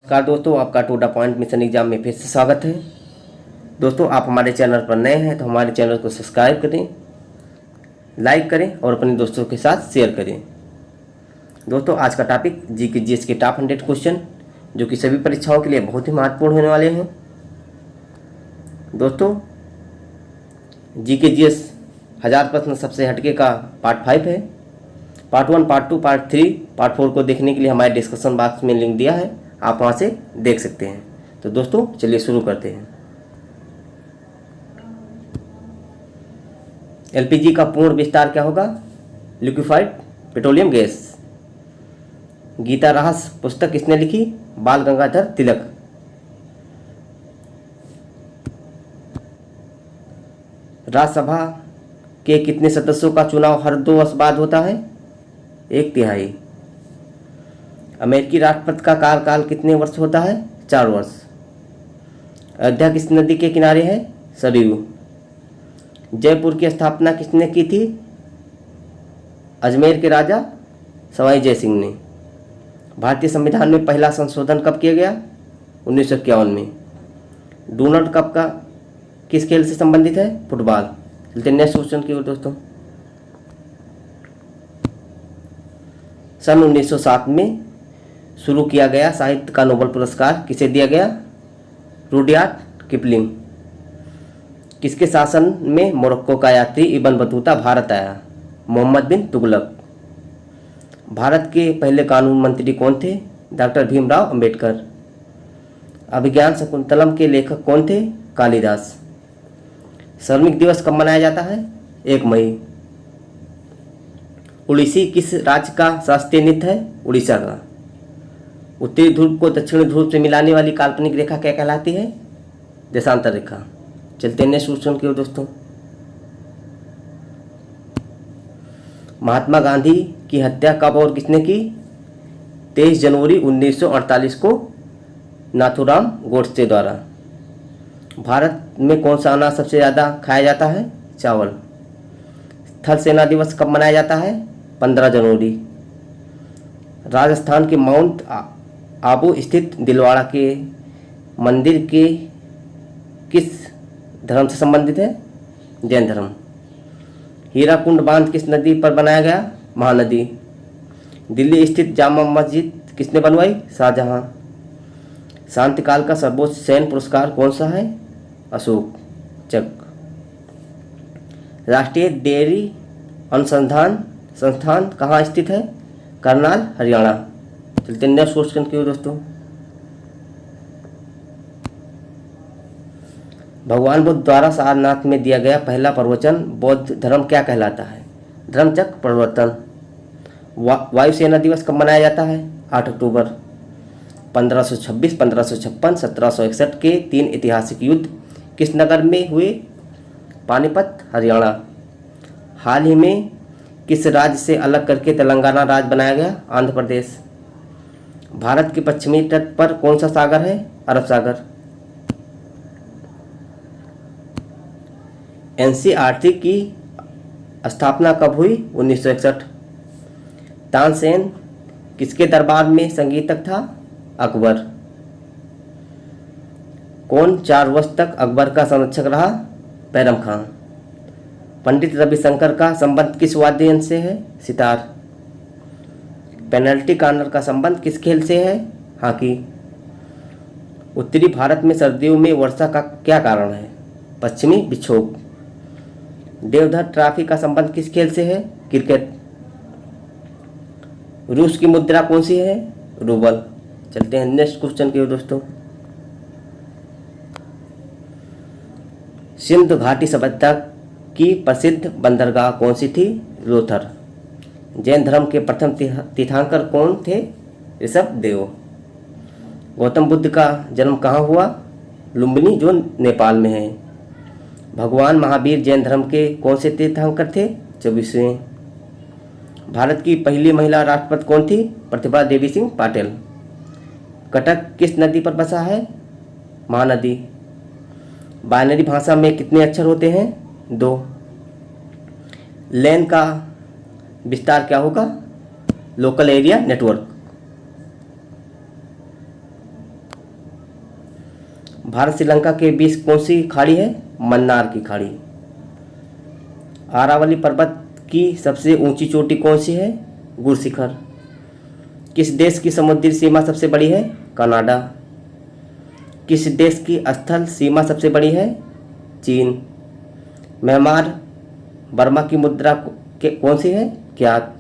नमस्कार दोस्तों, आपका to the point mission exam में फिर से स्वागत है। दोस्तों, आप हमारे चैनल पर नए हैं तो हमारे चैनल को सब्सक्राइब करें, लाइक करें और अपने दोस्तों के साथ शेयर करें। दोस्तों, आज का टॉपिक जीके जीएस के टॉप 100 क्वेश्चन जो कि सभी परीक्षाओं के लिए बहुत ही महत्वपूर्ण होने वाले हैं। दोस्तों, जीके जीएस 1000 प्रश्न सबसे हटके का पार्ट 5 है। पार्ट 1, पार्ट 2, पार्ट 3, पार्ट 4 को देखने के लिए हमारे डिस्क्रिप्शन बॉक्स में लिंक दिया है, आप वहाँ से देख सकते हैं। तो दोस्तों, चलिए शुरू करते हैं। एलपीजी का पूर्ण विस्तार क्या होगा? Liquefied petroleum gas. गीता रहस्य पुस्तक किसने लिखी? बाल गंगाधर तिलक। राज्यसभा के कितने सदस्यों का चुनाव हर 2 वर्ष बाद होता है? 1/3। अमेरिकी राष्ट्रपति का कार्यकाल कितने वर्ष होता है? 4 वर्ष। अयोध्या किस नदी के किनारे है? सरयू। जयपुर की स्थापना किसने की थी? अजमेर के राजा सवाई जय सिंह ने। भारतीय संविधान में पहला संशोधन कब किया गया? 1951 में। डोनाल्ड कप का किस खेल से संबंधित है? फुटबॉल। चलते नेक्स्ट क्वेश्चन की ओर दोस्तों। सन 1907 में शुरू किया गया साहित्य का नोबेल पुरस्कार किसे दिया गया? Rudyard Kipling. किसके शासन में मोरक्को का यात्री इब्न बतूता भारत आया? मोहम्मद बिन तुगलक। भारत के पहले कानून मंत्री कौन थे? डॉक्टर भीमराव अंबेडकर। अभिज्ञान शकुंतलम के लेखक कौन थे? कालिदास। श्रमिक दिवस कब मनाया जाता है? 1 मई। उड़ीसी किस राज्य का शास्त्रीय नृत्य है? उड़ीसा का। उत्तरी ध्रुव को दक्षिणी ध्रुव से मिलाने वाली काल्पनिक रेखा क्या कहलाती है? देशांतर रेखा। चलते हैं नेक्स्ट क्वेश्चन की ओर दोस्तों। महात्मा गांधी की हत्या कब और किसने की? 23 जनवरी 1948 को नाथूराम गोडसे द्वारा। भारत में कौन सा अनाज सबसे ज़्यादा खाया जाता है? चावल। थल सेना दिवस कब मनाया जाता है? 15 जनवरी। राजस्थान के माउंट आबू स्थित दिलवाड़ा के मंदिर के किस धर्म से संबंधित है? जैन धर्म। हीराकुंड बांध किस नदी पर बनाया गया? महानदी। दिल्ली स्थित जामा मस्जिद किसने बनवाई? शाहजहां। शांतिकाल का सर्वोच्च सैन्य पुरस्कार कौन सा है? अशोक चक्र। राष्ट्रीय डेयरी अनुसंधान संस्थान कहाँ स्थित है? करनाल, हरियाणा। चलते हैं नेक्स्ट क्वेश्चन की ओर दोस्तों। भगवान बुद्ध द्वारा सारनाथ में दिया गया पहला प्रवचन बौद्ध धर्म क्या कहलाता है? धर्मचक्र प्रवर्तन। वायुसेना दिवस कब मनाया जाता है? 8 अक्टूबर। 1526, 1556, 1761 के 3 ऐतिहासिक युद्ध किस नगर में हुए? पानीपत, हरियाणा। हाल ही में किस राज्य से अलग करके तेलंगाना राज्य बनाया गया? आंध्र प्रदेश। भारत के पश्चिमी तट पर कौन सा सागर है? अरब सागर। एनसीईआरटी की स्थापना कब हुई? 1961। तानसेन किसके दरबार में संगीतज्ञ था? अकबर। कौन 4 वर्ष तक अकबर का संरक्षक रहा? बैरम खान। पंडित रविशंकर का संबंध किस वाद्य यंत्र से है? सितार। पेनल्टी कॉर्नर का संबंध किस खेल से है? हॉकी। उत्तरी भारत में सर्दियों में वर्षा का क्या कारण है? पश्चिमी विक्षोभ। देवधर ट्रॉफी का संबंध किस खेल से है? क्रिकेट। रूस की मुद्रा कौन सी है? रूबल। चलते हैं नेक्स्ट क्वेश्चन की ओर दोस्तों। सिंधु घाटी सभ्यता की प्रसिद्ध बंदरगाह कौन सी थी? लोथर। जैन धर्म के प्रथम तीर्थंकर कौन थे? ऋषभदेव। गौतम बुद्ध का जन्म कहाँ हुआ? लुम्बिनी जो नेपाल में है। भगवान महावीर जैन धर्म के कौन से तीर्थंकर थे? 24वें। भारत की पहली महिला राष्ट्रपति कौन थी? प्रतिभा देवी सिंह पाटिल। कटक किस नदी पर बसा है? महानदी। बाइनरी भाषा में कितने अक्षर होते हैं? 2। लैन का विस्तार क्या होगा? Local area network. Bharat Sri Lanka के बीच कौन सी खाड़ी है? मन्नार की खाड़ी। आरावली पर्वत की सबसे ऊंची चोटी कौन सी है? गुरशिखर। किस देश की समुद्री सीमा सबसे बड़ी है? कनाडा। किस देश की स्थल सीमा सबसे बड़ी है? चीन। म्यांमार बर्मा की मुद्रा के कौन सी है? ज्ञात।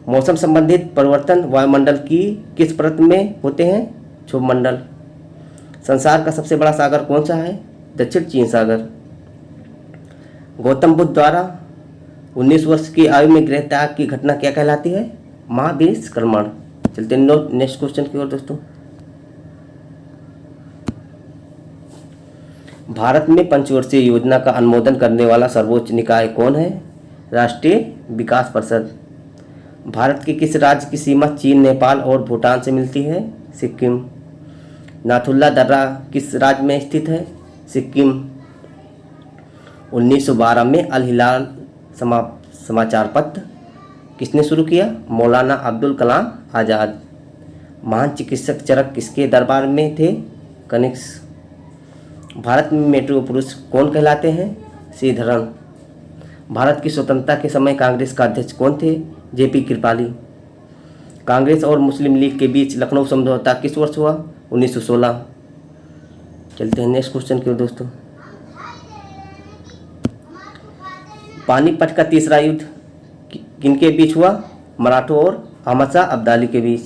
मौसम संबंधित परिवर्तन वायुमंडल की किस परत में होते हैं? क्षोभमंडल। संसार का सबसे बड़ा सागर कौन सा है? दक्षिण चीन सागर। गौतम बुद्ध द्वारा 19 वर्ष की आयु में गृह त्याग की घटना क्या कहलाती है? महाविष्क्रमण। चलते हैं नेक्स्ट क्वेश्चन की ओर दोस्तों। भारत में पंचवर्षीय योजना का अनुमोदन करने वाला सर्वोच्च निकाय कौन है? राष्ट्रीय विकास परिषद। भारत के किस राज्य की सीमा चीन, नेपाल और भूटान से मिलती है? सिक्किम। नाथुल्ला दर्रा किस राज्य में स्थित है? सिक्किम। 1912 में अल हिलाल समाचार पत्र किसने शुरू किया? मौलाना अब्दुल कलाम आज़ाद। महान चिकित्सक चरक किसके दरबार में थे? कनिष्क। भारत में मेट्रो पुरुष कौन कहलाते हैं? श्रीधरन। भारत की स्वतंत्रता के समय कांग्रेस का अध्यक्ष कौन थे? जेपी कृपाली। कांग्रेस और मुस्लिम लीग के बीच लखनऊ समझौता किस वर्ष हुआ? 1916। चलते हैं नेक्स्ट क्वेश्चन की ओर दोस्तों। पानीपत का तीसरा युद्ध किनके बीच हुआ? मराठों और अहमद शाह अब्दाली के बीच।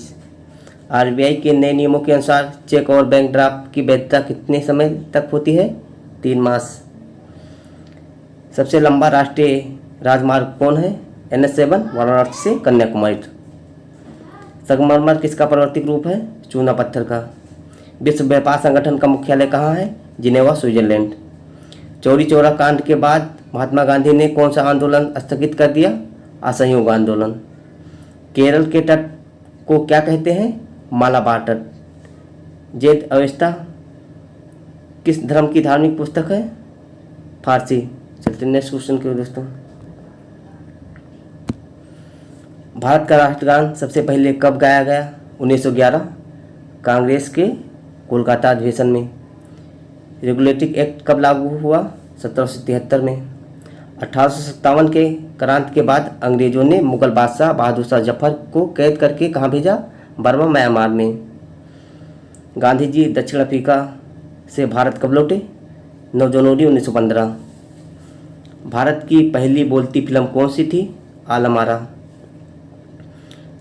आरबीआई के नए नियमों के अनुसार चेक और बैंक ड्राफ्ट की वैधता कितने समय तक होती है? 3 मास। सबसे लंबा राष्ट्रीय राजमार्ग कौन है? NH7 वाराणसी से कन्याकुमारी। संगमरमर किसका प्राकृतिक रूप है? चूना पत्थर का। विश्व व्यापार संगठन का मुख्यालय कहाँ है? Geneva Switzerland. चौरी चौरा कांड के बाद महात्मा गांधी ने कौन सा आंदोलन स्थगित कर दिया? असहयोग आंदोलन। केरल के तट को क्या कहते हैं? मालाबार तट। जैद अवेस्ता किस धर्म की धार्मिक पुस्तक है? फारसी। चलते नेक्स्ट क्वेश्चन की ओर दोस्तों। भारत का राष्ट्रगान सबसे पहले कब गाया गया? 1911 कांग्रेस के कोलकाता अधिवेशन में। रेगुलेटिंग एक्ट कब लागू हुआ? 1773 में। 1857 के क्रांति के बाद अंग्रेजों ने मुगल बादशाह बहादुर शाह जफर को कैद करके कहाँ भेजा? बर्मा म्यांमार में। गांधी जी दक्षिण अफ्रीका से भारत कब लौटे? 9 जनवरी 1915। भारत की पहली बोलती फिल्म कौन सी थी? आलमारा।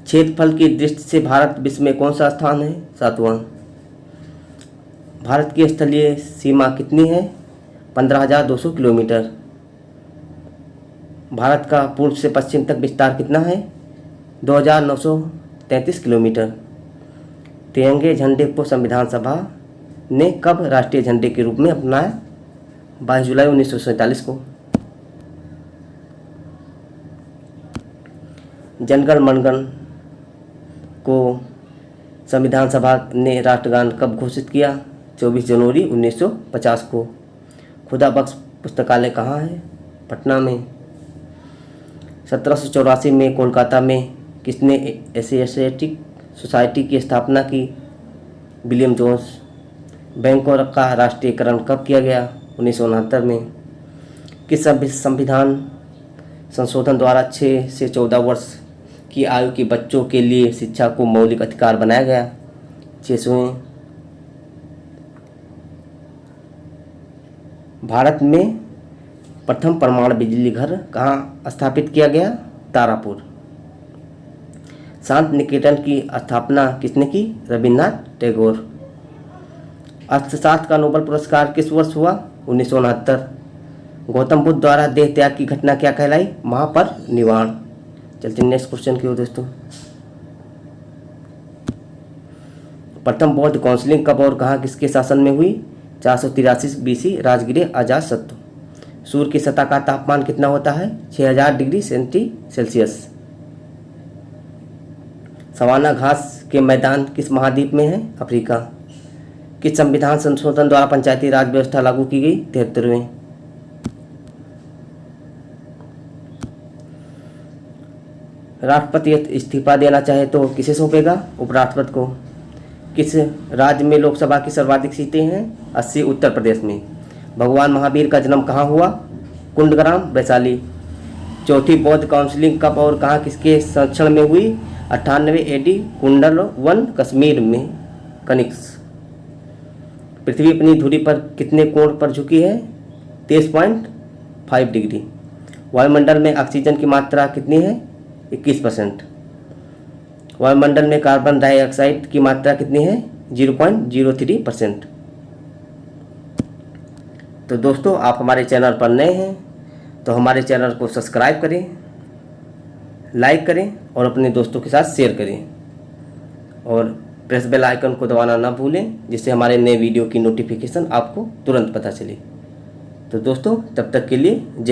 क्षेत्रफल की दृष्टि से भारत विश्व में कौन सा स्थान है? 7वां। भारत की स्थलीय सीमा कितनी है? 15,200 किलोमीटर। भारत का पूर्व से पश्चिम तक विस्तार कितना है? 2,933 किलोमीटर। तिरंगे झंडे को संविधान सभा ने कब राष्ट्रीय झंडे के रूप में अपनाया? 22 जुलाई 1947 को। जनगण मनगण को संविधान सभा ने राष्ट्रगान कब घोषित किया? 24 जनवरी 1950 को। खुदा बख्श पुस्तकालय कहाँ है? पटना में। 1784 में कोलकाता में किसने एशियाटिक सोसाइटी की स्थापना की? William Jones. बैंकों का राष्ट्रीयकरण कब किया गया? 1969 में। किस संविधान संशोधन द्वारा 6 से 14 वर्ष की आयु के बच्चों के लिए शिक्षा को मौलिक अधिकार बनाया गया? 6वें। भारत में प्रथम परमाणु बिजली घर कहाँ स्थापित किया गया? तारापुर। शांत निकेतन की स्थापना किसने की? रविन्द्रनाथ टैगोर। अर्थशास्त्र का नोबेल पुरस्कार किस वर्ष हुआ? 1969। गौतम बुद्ध द्वारा देह त्याग की घटना क्या कहलाई? महापरिनिर्वाण। चलते नेक्स्ट क्वेश्चन की ओर दोस्तों। प्रथम बौद्ध काउंसिलिंग कब और कहाँ किसके शासन में हुई? 483 BC राजगृह अजातशत्रु। सूर्य की सतह का तापमान कितना होता है? 6000 डिग्री सेल्सियस। सवाना घास के मैदान किस महाद्वीप में है? अफ्रीका। किस संविधान संशोधन द्वारा पंचायती राज व्यवस्था लागू की गई? 73वें। राष्ट्रपति इस्तीफा देना चाहे तो किसे सौंपेगा? उपराष्ट्रपति को। किस राज्य में लोकसभा की सर्वाधिक सीटें हैं? 80 उत्तर प्रदेश में। भगवान महावीर का जन्म कहाँ हुआ? कुंडग्राम, वैशाली। चौथी बौद्ध काउंसिलिंग कब और कहाँ किसके संरक्षण में हुई? 98 AD, कुंडल वन, कश्मीर में, कनिक्स। पृथ्वी अपनी धुरी पर कितने कोण पर झुकी है? 23.5 डिग्री। वायुमंडल में ऑक्सीजन की मात्रा कितनी है? 21%। वायुमंडल में कार्बन डाइऑक्साइड की मात्रा कितनी है? 0.03%। तो दोस्तों, आप हमारे चैनल पर नए हैं तो हमारे चैनल को सब्सक्राइब करें, लाइक करें और अपने दोस्तों के साथ शेयर करें और प्रेस बेल आइकन को दबाना ना भूलें, जिससे हमारे नए वीडियो की नोटिफिकेशन आपको तुरंत पता चले। तो दोस्तों, तब तक के लिए जय।